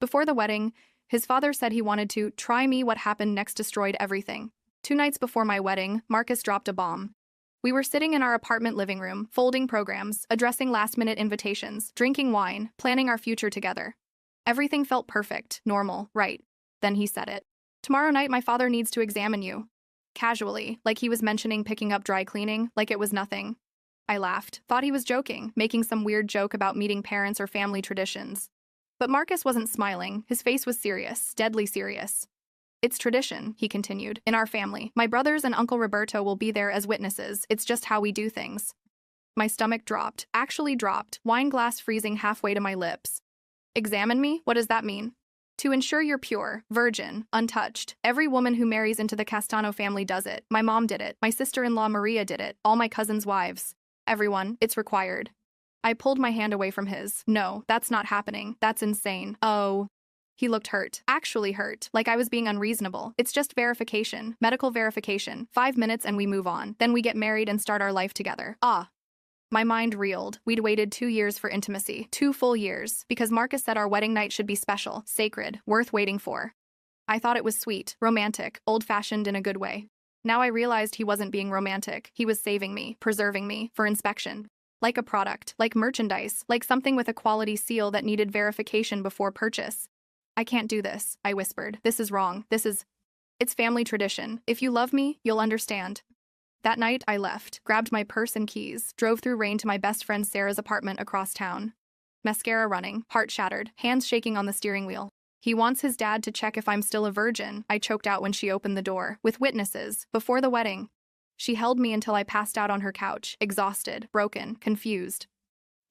Before the wedding, his father said he wanted to try me. What happened next destroyed everything. 2 nights before my wedding, Marcus dropped a bomb. We were sitting in our apartment living room, folding programs, addressing last-minute invitations, drinking wine, planning our future together. Everything felt perfect, normal, right. Then he said it. Tomorrow night my father needs to examine you. Casually, like he was mentioning picking up dry cleaning, like it was nothing. I laughed, thought he was joking, making some weird joke about meeting parents or family traditions. But Marcus wasn't smiling, his face was serious, deadly serious. It's tradition, he continued, in our family. My brothers and Uncle Roberto will be there as witnesses, it's just how we do things. My stomach dropped, actually dropped, wine glass freezing halfway to my lips. Examine me? What does that mean? To ensure you're pure, virgin, untouched. Every woman who marries into the Castano family does it. My mom did it. My sister-in-law Maria did it. All my cousins' wives. Everyone, it's required. I pulled my hand away from his. No, that's not happening. That's insane. Oh. He looked hurt. Actually hurt. Like I was being unreasonable. It's just verification. Medical verification. 5 minutes and we move on. Then we get married and start our life together. Ah. My mind reeled. We'd waited 2 years for intimacy. 2 full years. Because Marcus said our wedding night should be special, sacred, worth waiting for. I thought it was sweet, romantic, old-fashioned in a good way. Now I realized he wasn't being romantic. He was saving me, preserving me, for inspection. Like a product, like merchandise, like something with a quality seal that needed verification before purchase. I can't do this, I whispered. This is wrong. It's family tradition. If you love me, you'll understand. That night, I left, grabbed my purse and keys, drove through rain to my best friend Sarah's apartment across town. Mascara running, heart shattered, hands shaking on the steering wheel. He wants his dad to check if I'm still a virgin, I choked out when she opened the door, with witnesses, before the wedding. She held me until I passed out on her couch, exhausted, broken, confused.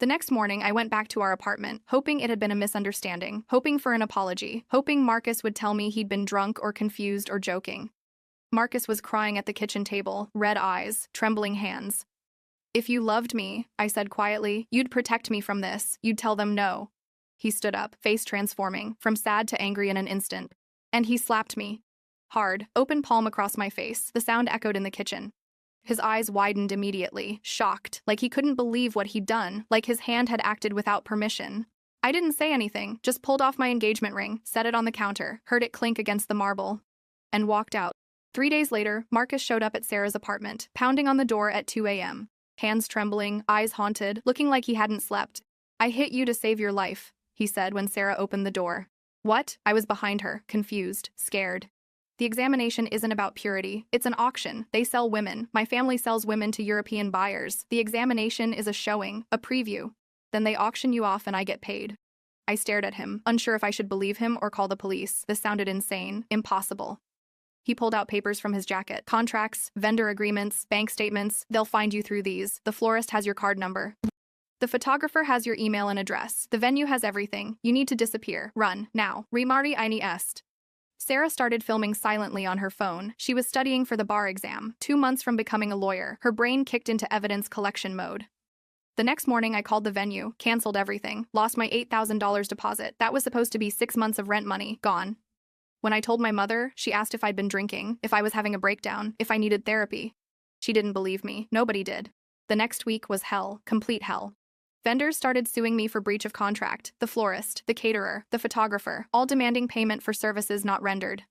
The next morning, I went back to our apartment, hoping it had been a misunderstanding, hoping for an apology, hoping Marcus would tell me he'd been drunk or confused or joking. Marcus was crying at the kitchen table, red eyes, trembling hands. If you loved me, I said quietly, you'd protect me from this, you'd tell them no. He stood up, face transforming, from sad to angry in an instant. And he slapped me. Hard, open palm across my face, the sound echoed in the kitchen. His eyes widened immediately, shocked, like he couldn't believe what he'd done, like his hand had acted without permission. I didn't say anything, just pulled off my engagement ring, set it on the counter, heard it clink against the marble, and walked out. 3 days later, Marcus showed up at Sarah's apartment, pounding on the door at 2 a.m. Hands trembling, eyes haunted, looking like he hadn't slept. I hit you to save your life, he said when Sarah opened the door. What? I was behind her, confused, scared. The examination isn't about purity. It's an auction. They sell women. My family sells women to European buyers. The examination is a showing, a preview. Then they auction you off and I get paid. I stared at him, unsure if I should believe him or call the police. This sounded insane, impossible. He pulled out papers from his jacket. Contracts, vendor agreements, bank statements. They'll find you through these. The florist has your card number. The photographer has your email and address. The venue has everything. You need to disappear. Run, now. Rimardi eine est. Sarah started filming silently on her phone. She was studying for the bar exam, 2 months from becoming a lawyer. Her brain kicked into evidence collection mode. The next morning, I called the venue, canceled everything, lost my $8,000 deposit. That was supposed to be 6 months of rent money, gone. When I told my mother, she asked if I'd been drinking, if I was having a breakdown, if I needed therapy. She didn't believe me. Nobody did. The next week was hell, complete hell. Vendors started suing me for breach of contract, the florist, the caterer, the photographer, all demanding payment for services not rendered.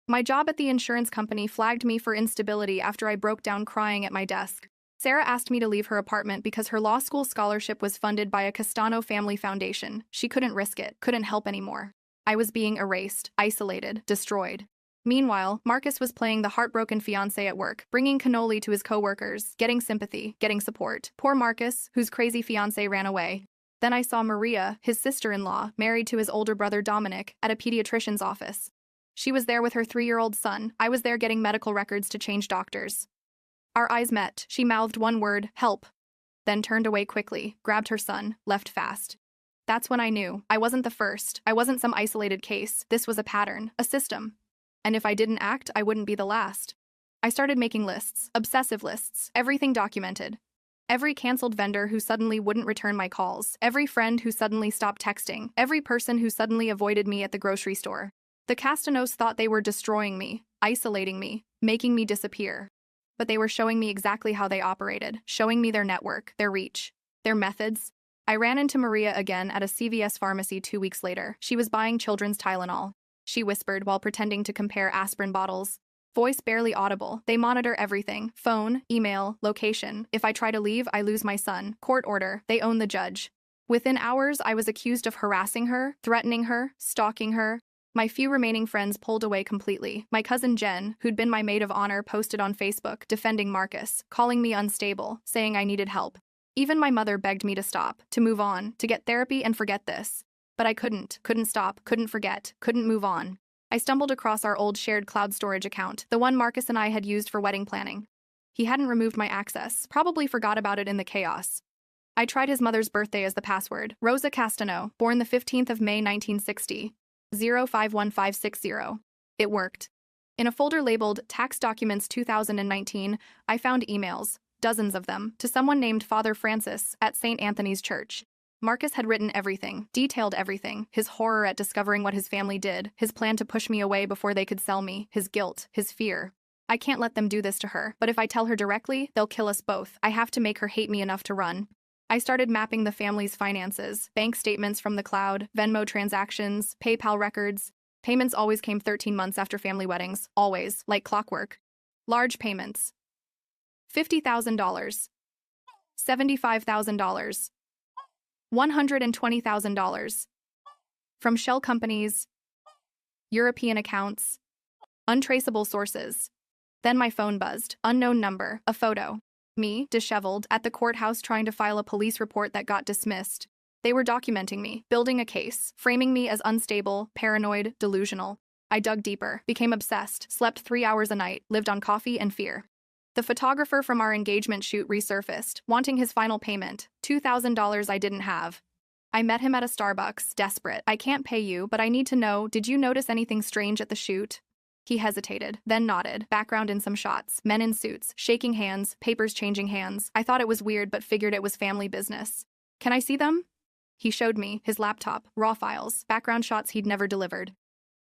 My job at the insurance company flagged me for instability after I broke down crying at my desk. Sarah asked me to leave her apartment because her law school scholarship was funded by a Castano family foundation. She couldn't risk it, couldn't help anymore. I was being erased, isolated, destroyed. Meanwhile, Marcus was playing the heartbroken fiancé at work, bringing cannoli to his coworkers, getting sympathy, getting support. Poor Marcus, whose crazy fiancé ran away. Then I saw Maria, his sister-in-law, married to his older brother Dominic, at a pediatrician's office. She was there with her 3-year-old son. I was there getting medical records to change doctors. Our eyes met. She mouthed one word, help. Then turned away quickly, grabbed her son, left fast. That's when I knew. I wasn't the first. I wasn't some isolated case. This was a pattern, a system. And if I didn't act, I wouldn't be the last. I started making lists, obsessive lists, everything documented. Every canceled vendor who suddenly wouldn't return my calls, every friend who suddenly stopped texting, every person who suddenly avoided me at the grocery store. The Castanos thought they were destroying me, isolating me, making me disappear. But they were showing me exactly how they operated, showing me their network, their reach, their methods. I ran into Maria again at a CVS pharmacy 2 weeks later. She was buying children's Tylenol. She whispered while pretending to compare aspirin bottles. Voice barely audible. They monitor everything. Phone, email, location. If I try to leave, I lose my son. Court order. They own the judge. Within hours, I was accused of harassing her, threatening her, stalking her. My few remaining friends pulled away completely. My cousin Jen, who'd been my maid of honor, posted on Facebook, defending Marcus, calling me unstable, saying I needed help. Even my mother begged me to stop, to move on, to get therapy and forget this. But I couldn't stop, couldn't forget, couldn't move on. I stumbled across our old shared cloud storage account, the one Marcus and I had used for wedding planning. He hadn't removed my access, probably forgot about it in the chaos. I tried his mother's birthday as the password, Rosa Castano, born the 15th of May 1960, 051560. It worked. In a folder labeled Tax Documents 2019, I found emails, dozens of them, to someone named Father Francis at St. Anthony's Church. Marcus had written everything, detailed everything, his horror at discovering what his family did, his plan to push me away before they could sell me, his guilt, his fear. I can't let them do this to her, but if I tell her directly, they'll kill us both. I have to make her hate me enough to run. I started mapping the family's finances, bank statements from the cloud, Venmo transactions, PayPal records. Payments always came 13 months after family weddings, always, like clockwork. Large payments. $50,000. $75,000. $120,000. From shell companies, European accounts, untraceable sources. Then my phone buzzed. Unknown number, a photo. Me, disheveled, at the courthouse trying to file a police report that got dismissed. They were documenting me, building a case, framing me as unstable, paranoid, delusional. I dug deeper, became obsessed, slept 3 hours a night, lived on coffee and fear. The photographer from our engagement shoot resurfaced, wanting his final payment, $2,000 I didn't have. I met him at a Starbucks, desperate. I can't pay you, but I need to know, did you notice anything strange at the shoot? He hesitated, then nodded. Background in some shots, men in suits, shaking hands, papers changing hands. I thought it was weird but figured it was family business. Can I see them? He showed me, his laptop, raw files, background shots he'd never delivered.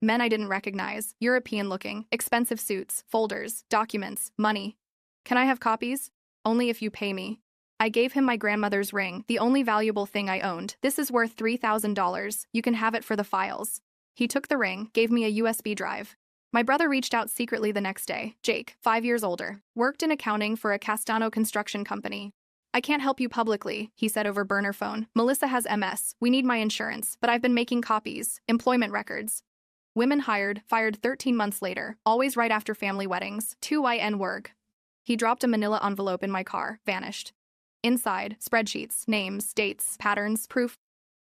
Men I didn't recognize, European-looking, expensive suits, folders, documents, money. Can I have copies? Only if you pay me. I gave him my grandmother's ring, the only valuable thing I owned. This is worth $3,000. You can have it for the files. He took the ring, gave me a USB drive. My brother reached out secretly the next day. Jake, 5 years older, worked in accounting for a Castano construction company. I can't help you publicly, he said over burner phone. Melissa has MS. We need my insurance, but I've been making copies, employment records. Women hired, fired 13 months later, always right after family weddings. 2YN work. He dropped a manila envelope in my car, vanished. Inside, spreadsheets, names, dates, patterns, proof.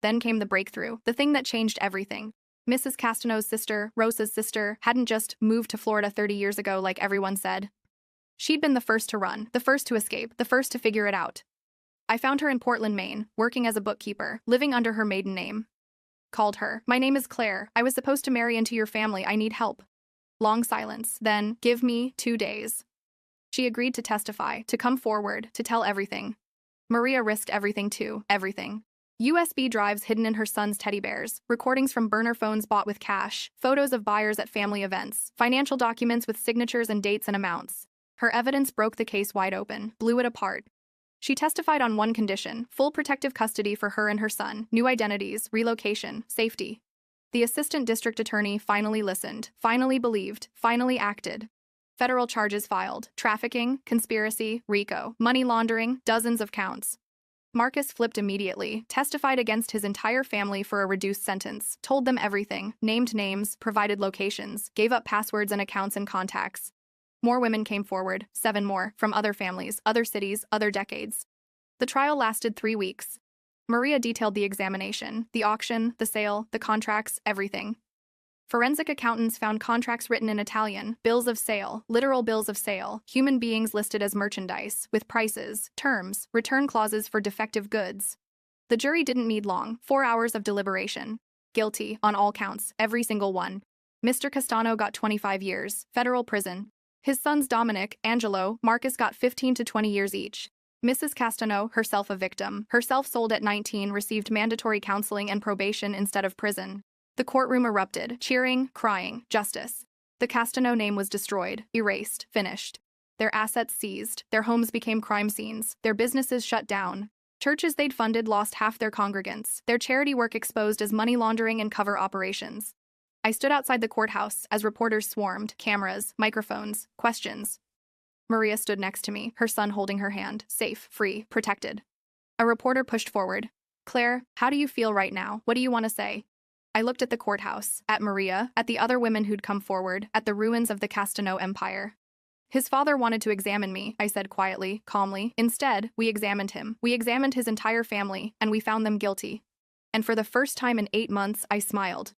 Then came the breakthrough, the thing that changed everything. Mrs. Castano's sister, Rosa's sister, hadn't just moved to Florida 30 years ago like everyone said. She'd been the first to run, the first to escape, the first to figure it out. I found her in Portland, Maine, working as a bookkeeper, living under her maiden name. Called her. My name is Claire. I was supposed to marry into your family. I need help. Long silence. Then, give me 2 days. She agreed to testify, to come forward, to tell everything. Maria risked everything too, everything. USB drives hidden in her son's teddy bears, recordings from burner phones bought with cash, photos of buyers at family events, financial documents with signatures and dates and amounts. Her evidence broke the case wide open, blew it apart. She testified on one condition: full protective custody for her and her son, new identities, relocation, safety. The assistant district attorney finally listened, finally believed, finally acted. Federal charges filed: trafficking, conspiracy, RICO, money laundering, dozens of counts. Marcus flipped immediately, testified against his entire family for a reduced sentence, told them everything, named names, provided locations, gave up passwords and accounts and contacts. More women came forward, 7 more, from other families, other cities, other decades. The trial lasted 3 weeks. Maria detailed the examination, the auction, the sale, the contracts, everything. Forensic accountants found contracts written in Italian, bills of sale, literal bills of sale, human beings listed as merchandise, with prices, terms, return clauses for defective goods. The jury didn't need long, 4 hours of deliberation. Guilty, on all counts, every single one. Mr. Castano got 25 years, federal prison. His sons Dominic, Angelo, Marcus got 15 to 20 years each. Mrs. Castano, herself a victim, herself sold at 19, received mandatory counseling and probation instead of prison. The courtroom erupted, cheering, crying, justice. The Castano name was destroyed, erased, finished. Their assets seized, their homes became crime scenes, their businesses shut down. Churches they'd funded lost half their congregants, their charity work exposed as money laundering and cover operations. I stood outside the courthouse as reporters swarmed, cameras, microphones, questions. Maria stood next to me, her son holding her hand, safe, free, protected. A reporter pushed forward. Claire, how do you feel right now? What do you want to say? I looked at the courthouse, at Maria, at the other women who'd come forward, at the ruins of the Castano Empire. His father wanted to examine me, I said quietly, calmly. Instead, we examined him. We examined his entire family, and we found them guilty. And for the first time in 8 months, I smiled.